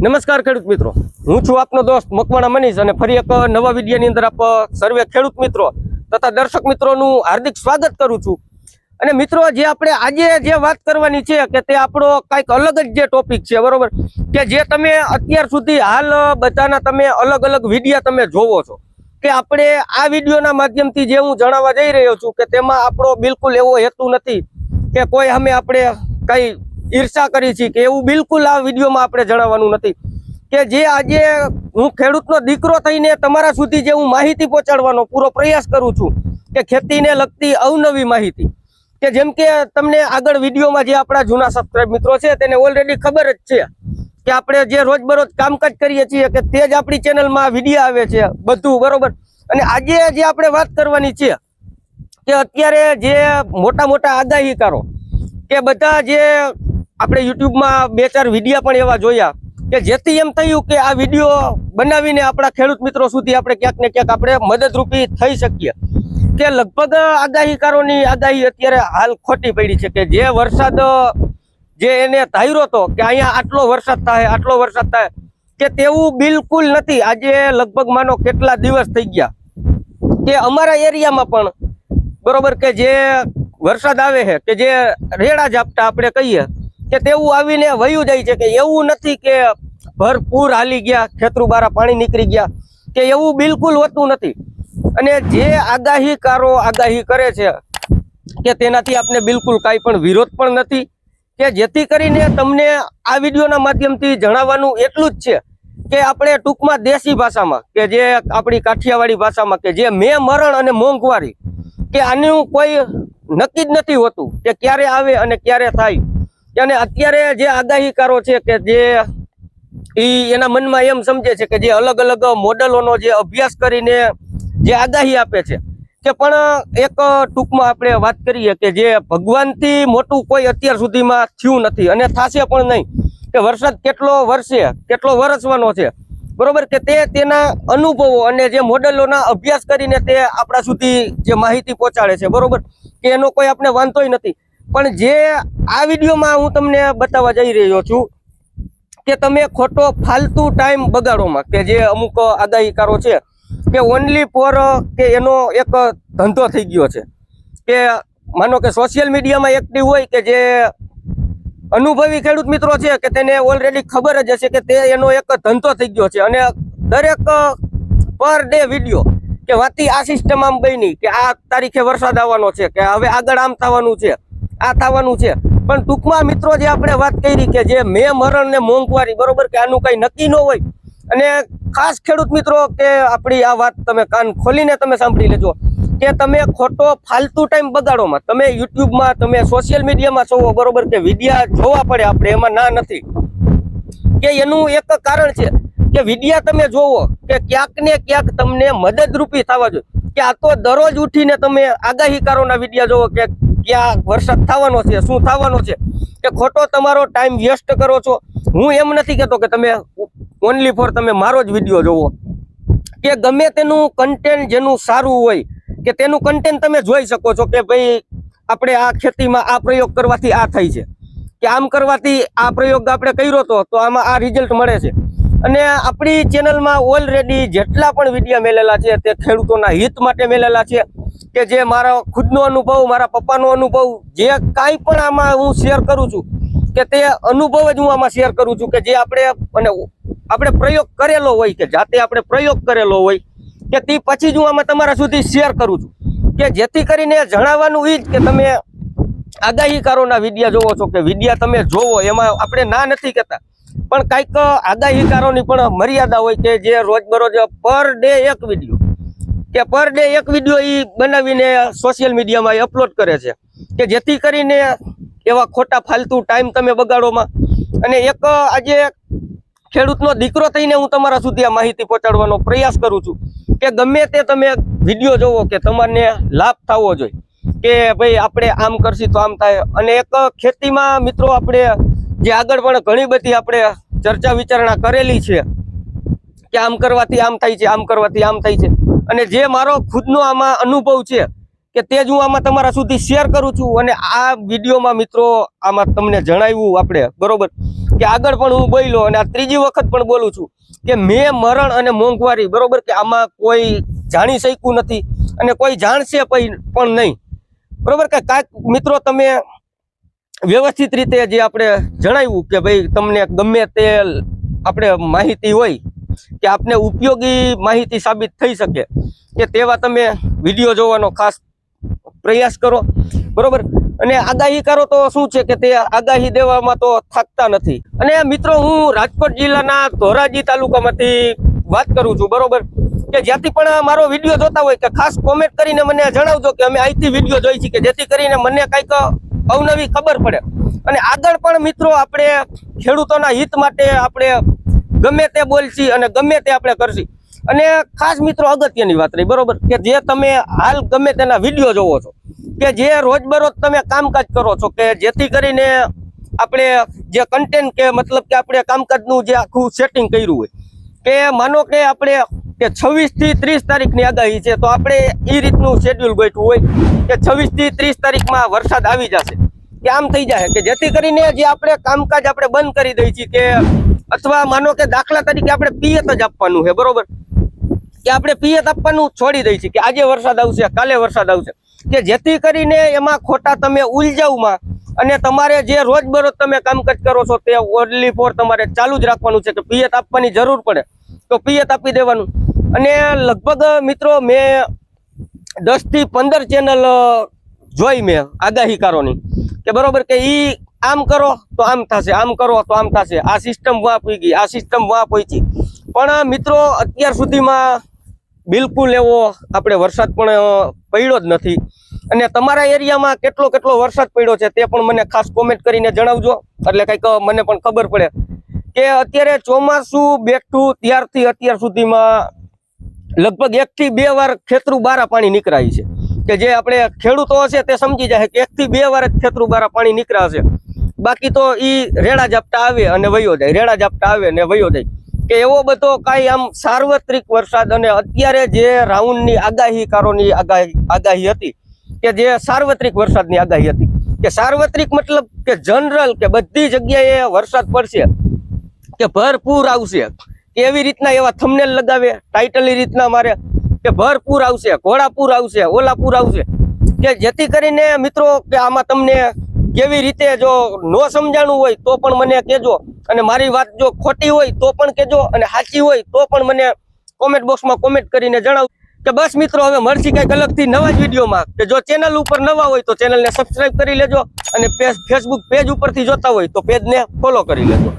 નમસ્કાર ખેડૂત મિત્રો, હું છું આપનો દોસ્ત મકવાણા મનીષ અને ફરી એક નવા વિડીયોની અંદર આપ સર્વે ખેડૂત મિત્રો તથા દર્શક મિત્રોનું હાર્દિક સ્વાગત કરું છું। અને મિત્રો, જે આપણે આજે જે વાત કરવાની છે કે તે આપણો કંઈક અલગ જ જે ટોપિક છે, બરોબર, કે જે તમે અત્યાર સુધી હાલ બધાના તમે અલગ અલગ વિડીયો તમે જોવો છો કે આપણે આ વિડીયોના માધ્યમથી જે હું જણાવવા જઈ રહ્યો છું કે તેમાં આપણો બિલકુલ એવો હેતુ નથી કે કોઈ સામે આપણે કઈ ઈર્ષા કરી છે કે એવું બિલકુલ આ વિડીયોમાં આપણે જણાવવાનું નથી। કે જે આજે હું ખેડૂતનો દીકરો થઈને તમારા સુધી જે હું માહિતી પહોંચાડવાનો પૂરો પ્રયાસ કરું છું કે ખેતીને લગતી અવનવી માહિતી, કે જેમ કે તમને આગળ વિડીયોમાં જે આપણા જૂના સબસ્ક્રાઇબ મિત્રો છે તેને ઓલરેડી ખબર જ છે કે આપણે જે રોજબરોજ કામકાજ કરીએ છીએ કે તે જ આપણી ચેનલમાં વિડીયો આવે છે બધું, બરોબર। અને આજે જે આપણે વાત કરવાની છે કે અત્યારે જે મોટા મોટા આગાહીકારો કે બધા જે આપણે યુટ્યુબમાં 2-4 વિડીયો પણ એવા જોયા કે જેથી એમ થયું કે આ વિડીયો બનાવીને આપણા ખેડૂત મિત્રો સુધી આપણે ક્યાંક ને ક્યાંક આપણે મદદરૂપી થઈ શકીએ। કે લગભગ આગાહીકારોની આગાહી અત્યારે હાલ ખોટી પડી છે કે જે વરસાદ જે એને ધાર્યો હતો કે અહીંયા આટલો વરસાદ થાય કે તેવું બિલકુલ નથી। આજે લગભગ માનો કેટલા દિવસ થઈ ગયા કે અમારા એરિયામાં પણ, બરોબર, કે જે વરસાદ આવે છે કે જે રેડા ઝાપટા આપણે કહીએ કે તેવું આવીને વયું જાય છે, કે એવું નથી કે ભરપૂર હાલી ગયા ખેતરું બારા પાણી નીકળી ગયા, કે એવું બિલકુલ હોતું નથી। અને જે આગાહીકારો આગાહી કરે છે કે તેનાથી આપણે બિલકુલ કાંઈ પણ વિરોધ પણ નથી, કે જેથી કરીને તમને આ વિડીયોના માધ્યમથી જણાવવાનું એટલું જ છે કે આપણે ટૂંકમાં દેશી ભાષામાં કે જે આપણી કાઠિયાવાડી ભાષામાં કે જે મરણ અને મોંઘવારી કે આનું કોઈ નક્કી જ નથી હોતું કે ક્યારે આવે અને ક્યારે થાય। અને અત્યારે જે આગાહીકારો છે કે જે એના મનમાં એમ સમજે છે કે જે અલગ અલગ મોડેલોનો જે અભ્યાસ કરીને જે આગાહી આપે છે કે પણ એક ટૂંકમાં આપણે વાત કરીએ કે જે ભગવાનથી મોટું કોઈ અત્યાર સુધીમાં થયું નથી અને થશે પણ નહીં, કે વરસાદ કેટલો વરસે કેટલો વરસવાનો છે, બરોબર, કે તેના અનુભવો અને જે મોડેલોના અભ્યાસ કરીને તે આપણા સુધી જે માહિતી પહોંચાડે છે, બરોબર, કે એનો કોઈ આપણે વાંધોય નથી। પણ જે આ વિડીયોમાં હું તમને બતાવવા જઈ રહ્યો છું કે તમે ખોટો ફાલતુ ટાઈમ બગાડોમાં કે જે અમુક આગાહીકારો છે કે ઓનલી ફોર કે એનો એક ધંધો થઈ ગયો છે કે માનો કે સોશિયલ મીડિયામાં એક્ટિવ હોય કે જે અનુભવી ખેડૂત મિત્રો છે કે તેને ઓલરેડી ખબર જ હશે કે તે એનો એક ધંધો થઈ ગયો છે અને દરેક પર ડે વિડીયો કે વાતી આ સિસ્ટમ આમ બની કે આ તારીખે વરસાદ આવવાનો છે કે હવે આગળ આમ થવાનું છે, આ થવાનું છે। પણ ટૂંકમાં મિત્રો જે આપણે વાત કરી કે જે મરણ ને મોંઘવારી, બરોબર, કે આનું કઈ નક્કી ન હોય। અને ખાસ ખેડૂત મિત્રો કે આપણી આ વાત તમે કાન ખોલીને તમે સાંભળી લેજો કે તમે ખોટો ફાલતુ ટાઈમ બગાડોમાં તમે યુટ્યુબમાં તમે સોશિયલ મીડિયામાં છો, બરોબર, કે વિડીયા જોવા પડે આપણે એમાં ના નથી, કે એનું એક કારણ છે કે વિડીયા તમે જોવો કે ક્યાંક ને ક્યાંક તમને મદદરૂપી થવા જોઈએ। કે આ તો દરરોજ ઉઠીને તમે આગાહીકારોના વિડીયા જોવો કે ક્યાં વરસાદ થવાનો છે, શું થવાનો છે, કે ખોટો તમારો ટાઈમ વેસ્ટ કરો છો। હું એમ નથી કહેતો કે તમે ઓનલી ફોર તમે મારો જ વિડીયો જોવો, કે ગમે તેનું કન્ટેન્ટ જેનું સારું હોય કે તેનું કન્ટેન્ટ તમે જોઈ શકો છો કે ભાઈ આપણે આ ખેતીમાં આ પ્રયોગ કરવાથી આ થાય છે, કે આમ કરવાથી આ પ્રયોગ આપણે કર્યો તો આમાં આ રિઝલ્ટ મળે છે। અને આપણી ચેનલમાં ઓલરેડી જેટલા પણ વિડીયો મેલેલા છે તે ખેડૂતોના હિત માટે મેલેલા છે, કે જે મારો ખુદનો અનુભવ, મારા પપ્પાનો અનુભવ, જે કાંઈ પણ આમાં હું શેર કરું છું કે તે અનુભવ જ હું આમાં શેર કરું છું, કે જે આપણે પ્રયોગ કરેલો હોય કે જાતે આપણે પ્રયોગ કરેલો હોય કે તે પછી જ હું આમાં તમારા સુધી શેર કરું છું, કે જેથી કરીને જણાવવાનું એ જ કે તમે આગાહીકારોના વિડીયા જોવો છો કે વિડીયા તમે જોવો એમાં આપણે ના નથી કહેતા, પણ કંઈક આગાહીકારોની પણ મર્યાદા હોય કે જે રોજબરોજ પર ડે એક વિડીયો એ બનાવીને સોશિયલ મીડિયામાં અપલોડ કરે છે, કે જેથી કરીને એવા ખોટા ફાલતુ ટાઈમ તમે બગાડોમાં। અને એક આજે ખેડૂતનો દીકરો થઈને હું તમારા સુધી આ માહિતી પહોંચાડવાનો પ્રયાસ કરું છું કે ગમે તે તમે વિડીયો જોવો કે તમારે લાભ થવો જોઈએ, કે ભાઈ આપણે આમ કરશી તો આમ થાય। અને એક ખેતીમાં મિત્રો આપણે જે આગળ પણ ઘણી બધી આપણે ચર્ચા વિચારણા કરેલી છે કે આમ કરવાથી આમ થાય છે, આમ કરવાથી આમ થાય છે। અને જે મારો ખુદનો આમાં અનુભવ છે કે તે જ હું આમાં તમારા સુધી શેર કરું છું। અને આ વિડીયોમાં મિત્રો આમાં તમને જણાવ્યું આપણે, બરોબર, કે આગળ પણ હું બોલ્યો અને આ ત્રીજી વખત પણ બોલું છું કે મેં મરણ અને મોંઘવારી બરોબર કે આમાં કોઈ જાણી શક્યું નથી અને કોઈ જાણશે પણ નહીં બરોબર કે કાંઈક મિત્રો તમે વ્યવસ્થિત રીતે જે આપણે જણાવ્યું કે ભાઈ તમને ગમે તે આપણે માહિતી હોય કે આપને ઉપયોગી માહિતી સાબિત થઈ શકે કે તેવા તમે વિડીયો જોવાનો ખાસ પ્રયાસ કરો બરોબર અને આગાહીકારો તો શું છે કે તે આગાહી દેવામાં તો થાકતા નથી અને મિત્રો હું રાજકોટ જિલ્લાના ધોરાજી તાલુકામાંથી વાત કરું છું બરોબર કે જ્યાંથી પણ મારો વિડીયો જોતા હોય કે ખાસ કોમેન્ટ કરીને મને જણાવજો કે અમે અહીંથી વિડીયો જોઈ છીએ કે જેથી કરીને મને કંઈક અવનવી ખબર પડે અને આગળ પણ મિત્રો આપણે ખેડૂતોના હિત માટે આપણે ગમે તે બોલશી અને ગમે તે આપણે કરશી અને ખાસ મિત્રો અગત્યની વાત રહી બરોબર કે જે તમે હાલ ગમે તેના વિડીયો જોવો છો કે જે રોજબરોજ તમે કામકાજ કરો છો કે જેથી કરીને આપણે જે કન્ટેન્ટ કે મતલબ કે આપણે કામકાજનું જે આખું સેટિંગ કર્યું હોય કે માનો કે આપણે કે 26 થી 30 તારીખની આગાહી છે તો આપણે એ રીતનું શેડ્યુલ ગોઠવું હોય કે 26 થી 30 તારીખમાં વરસાદ આવી જશે કે આમ થઈ જાય કે જેથી કરીને જે આપણે કામકાજ આપણે બંધ કરી દઈએ છીએ કે અથવા માનો કે દાખલા તરીકે આપણે પિયત જ આપવાનું છે બરોબર કે આપણે પિયત આપવાનું છોડી દઈએ છીએ કે આજે વરસાદ આવશે કાલે વરસાદ આવશે કે જેથી કરીને એમાં ખોટા તમે ઉલઝાવમાં અને તમારે જે રોજબરોજ તમે કામકાજ કરો છો તે ઓનલી ફોર તમારે ચાલુ જ રાખવાનું છે કે પિયત આપવાની જરૂર પડે તો પિયત આપી દેવાનું અને લગભગ મિત્રો મેં 10 થી 15 ચેનલ જોઈ મેં આગાહીકારોની કે બરોબર કે ઈ આમ કરો તો આમ થશે આમ કરો તો આમ થશે આ સિસ્ટમ વાં પહોંચી આ સિસ્ટમ વાં પહોંચી પણ મિત્રો અત્યાર સુધીમાં બિલકુલ એવો આપણે વરસાદ પણ પડ્યો જ નથી અને તમારા એરિયામાં કેટલો વરસાદ પડ્યો છે તે પણ મને ખાસ કોમેન્ટ કરીને જણાવજો એટલે કંઈક મને પણ ખબર પડે કે અત્યારે ચોમાસું બેઠું ત્યારથી અત્યાર સુધીમાં લગભગ 1 થી 2 વાર ખેતરું બારા પાણી નીકળાય છે કે જે આપણે ખેડૂતો હશે તે સમજી જાય કે 1 થી 2 વાર જ ખેતરું બારા પાણી નીકળાશે બાકી તો ઈ રેડા ઝાપટા આવે અને વયો જાય રેડા ઝાપટા આવે ને વયો જાય કે એવો બધો કાંઈ આમ સાર્વત્રિક વરસાદ અને અત્યારે જે રાઉન્ડની આગાહીકારોની આગાહી હતી કે જે સાર્વત્રિક વરસાદની આગાહી હતી કે સાર્વત્રિક મતલબ કે જનરલ કે બધી જગ્યાએ વરસાદ પડશે કે ભરપૂર આવશે કે એવી રીતના એવા થંબનેલ લગાવે ટાઇટલ એ રીતના મારે કે ભરપૂર આવશે ઘોડાપૂર આવશે ઓલાપૂર આવશે કે જેથી કરીને મિત્રો કે આમાં તમને કેવી રીતે જો ન સમજાણું હોય તો પણ મને કહેજો અને મારી વાત જો ખોટી હોય તો પણ કહેજો અને સાચી હોય તો પણ મને કોમેન્ટ બોક્સમાં કોમેન્ટ કરીને જણાવો કે બસ મિત્રો હવે મળશે કંઈક અલગથી નવા જ વિડીયોમાં કે જો ચેનલ ઉપર નવા હોય તો ચેનલને સબસ્ક્રાઇબ કરી લેજો અને ફેસબુક પેજ ઉપરથી જોતા હોય તો પેજને ફોલો કરી લેજો